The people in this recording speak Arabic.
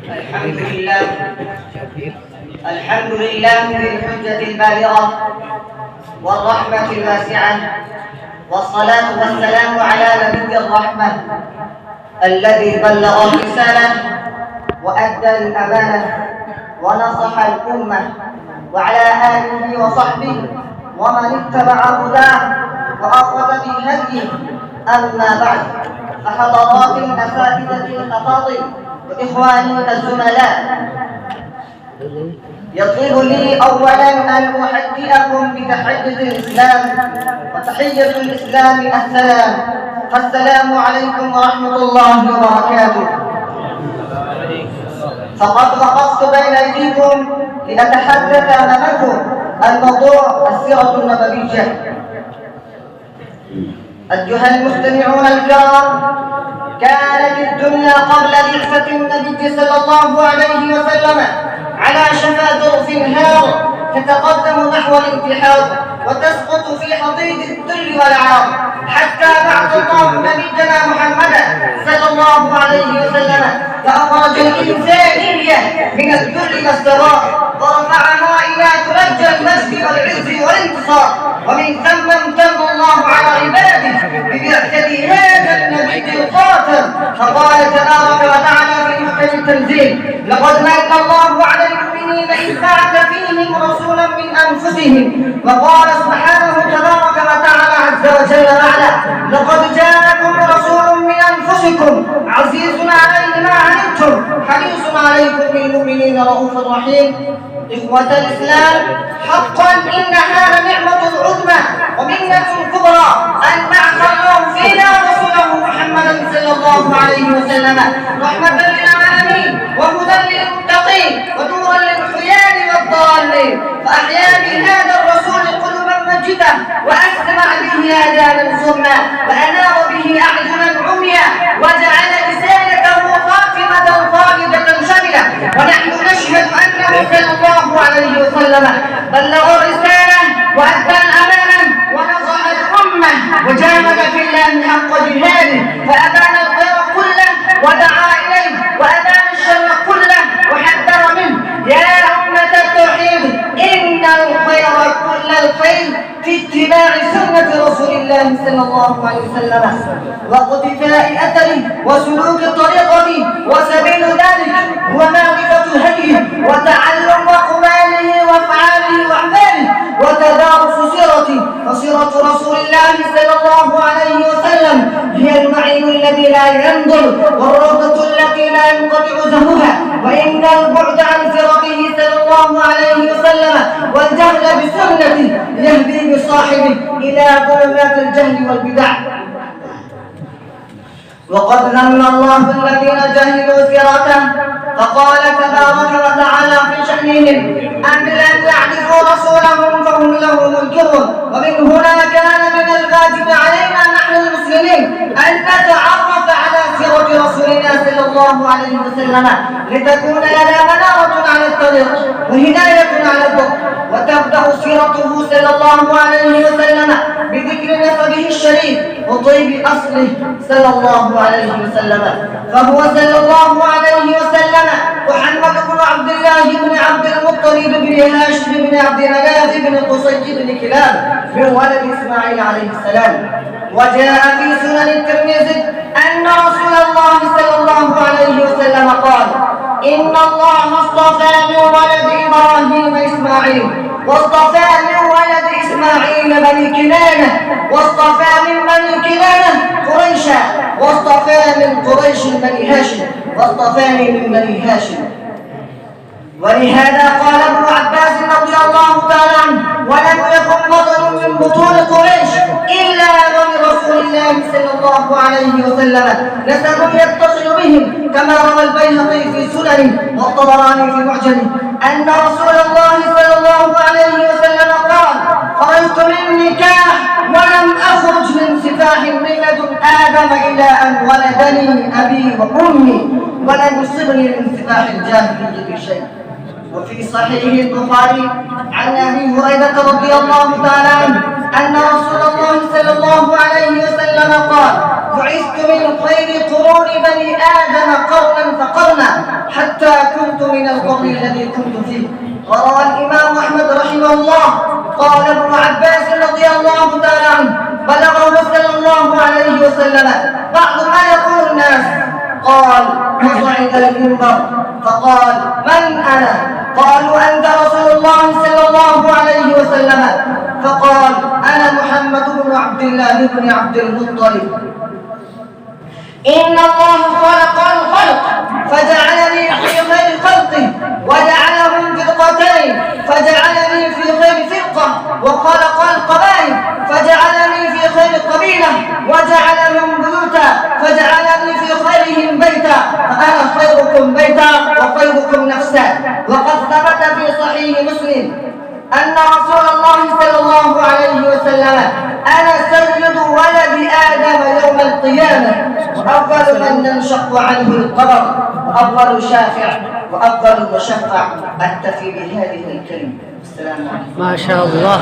الحمد لله الحمد لله بالحجة البالغة والرحمة الواسعة، والصلاة والسلام على نبي الرحمة الذي بلغ الرسالة وأدى الأمانة ونصح الأمة، وعلى آله وصحبه ومن اتبع هداه وأخذ بهديه. أما بعد، فحضرات الأساتذة الأفاضل وإخواني الزملاء، يطيب لي أولا أن أحييكم بتحية الإسلام، وتحية الإسلام السلام. فالسلام عليكم ورحمة الله وبركاته. فقد وقفت بين أيديكم لأتحدث أمامكم الموضوع السيرة النبوية. أيها المستمعون الكرام، كانت الدنيا قبل بعثة النبي صلى الله عليه وسلم على شفا جرف هار، تتقدم نحو الانتحار وتسقط في حضيض الذل والعار، حتى بعث الله نبينا محمدا صلى الله عليه وسلم فأخرج الإنسانية من الذل والسراء ورفعها إلى ترجى المجد والعز والانتصار. ومن ثم امتن الله على عباده ببعثة هذا النبي الخاتم، فقال تبارك وتعالى في محكم التنزيل: لقد من الله على المؤمنين إذ بعث فيهم رسولا من أنفسهم. وقال سبحانه تبارك وتعالى عز وجل وعلا: لقد جاءكم رسول من أنفسكم عزيز عليه ما عنتم حريص عليكم بالمؤمنين رؤوف رحيم. إخوة الإسلام، حقا إنها لنعمة عظمى ومنة كبرى أن بعث الله فينا رسوله محمدا صلى الله عليه وسلم رحمة للعالمين وهدى للمتقين ونورا للحيان والضالين، فأحيا بهذا الرسول قلوبا مجدة، وأسمع به آذانا صما، وأنار به أعينا عميا، وجعل لسانته خاتمة خالدة شملة. ونحن نشهد أنه صلى الله عليه وسلم بلغ الرسالة وأدى الأمانة ونصح الأمة وجاهد في الله حق جهاده، فأبان الخير كله ودعا إليه، وأبان الشر كله وحذر منه. يا أمة التوحيد، إن الخير كل الخير في اتباع سنة رسول الله صلى الله عليه وسلم واقتفاء أثره وسلوك طريقته، وسبيل ذلك هو معرفة هديه وتعلم أقواله وأفعاله وأعماله وتدارس سيرته. فسيرة رسول الله صلى الله عليه وسلم هي المعين الذي لا ينظر، والروضة التي لا ينقطع زهوها. وإن البعد عن سيرته صلى الله عليه وسلم والجهل بسنته يهدي بصاحبه إلى ظلمات الجهل والبدع. وقد ذم الله الذين جهلوا سيرته، فقال تبارك وتعالى في شأنهم: أن لم يعرفوا رسولهم فهم له منكرون. ومن هنا كان من الواجب علينا نحن المسلمين أن نتعرف على سيرة رسولنا صلى الله عليه وسلم، لتكون لنا منارة على الطريق وهداية على الضوء. وتبدأ سيرته صلى الله عليه وسلم بذكر نسبه الشريف وطيب أصله صلى الله عليه وسلم، فهو صلى الله عليه وسلم محمد بن عبد الله بن عبد المطلب بن هاشم بن عبد مناف بن قصي بن كلاب من ولد إسماعيل عليه السلام. وجاء في سنن الترمذي أن رسول الله صلى الله عليه وسلم قال: إن الله اصطفى من ولد إبراهيم إسماعيل، واصطفى من ولد إسماعيل بني كنانة، واصطفى من بني كنانة قريشا، واصطفى من قريش بني هاشم، واصطفاني من بني هاشم. ولهذا قال ابن عباس رضي الله تعالى عنه: ولم يكن بطن من بطون قريش إلا ولرسول الله صلى الله عليه وسلم نسب يتصل بهم، كما روى البيهقي في سننه والطبراني في معجمه أن رسول الله صلى الله عليه وسلم قال: خرجت من نكاح ولم أخرج من سفاح من لدن آدم إلى أن ولدني أبي وأمي، ولم يصبني من سفاح الجاهلية شيء. وفي صحيح البخاري عن أبي هريرة رضي الله تعالى عنه أن رسول الله صلى الله عليه وسلم قال: بعثت من خير قرون بني آدم قرنا فقرنا حتى من القبر الذي كنت فيه. وروى الإمام أحمد رحمه الله قال ابن عباس رضي الله تعالى عنه بلغه صلى الله عليه وسلم بعض ما يقول الناس. قال فصعد المنبر فقال من أنا؟ قالوا أنت رسول الله صلى الله عليه وسلم. فقال أنا محمد بن عبد الله بن عبد المطلب. إن الله خلق الخلق فجعلني في خير خلقه وجعلهم فرقتين فجعلني في خير فرقة، وخلق القبائل فجعلني في خير قبيلة وجعلهم بيوتا فجعلني في خيرهم بيتا، فأنا خيركم بيتا وخيركم نفسا. وقد ثبت في صحيح مسلم أن رسول الله صلى الله عليه وسلم أنا سيد ولد آدم يوم القيامة وأفضل من ينشق عنه القبر وأفضل شافع وأفضل مشفع. أكتفي بهذه الكلمة. السلام عليكم. ما شاء الله.